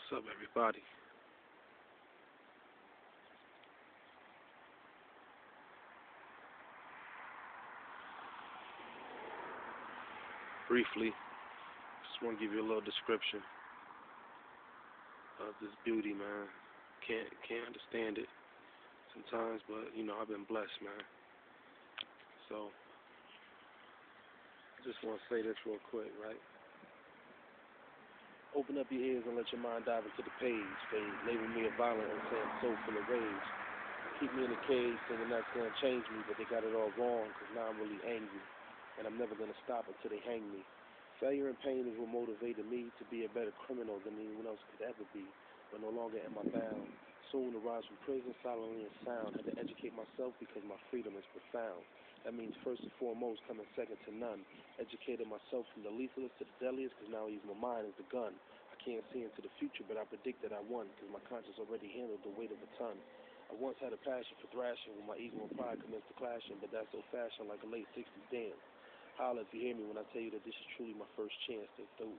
What's up, everybody? Briefly, just want to give you a little description of this beauty, man. Can't understand it sometimes, but I've been blessed, man. So I just want to say this real quick, right? Open up your ears and let your mind dive into the page. They label me a violent and saying so full of rage. Keep me in a cage thinking that's going to change me, but they got it all wrong, because now I'm really angry. And I'm never going to stop until they hang me. Failure and pain is what motivated me to be a better criminal than anyone else could ever be, but no longer am I bound. Soon to rise from prison silently and sound. Had to educate myself because my freedom is profound. That means first and foremost coming second to none. Educated myself from the leafless to the deadliest, because now I use my mind as the gun. I can't see into the future, but I predict that I won, because my conscience already handled the weight of a ton. I once had a passion for thrashing when my ego and pride commenced to clashing, but that's old fashioned like a late 60s dance. Holla if you hear me when I tell you that this is truly my first chance. Stay through.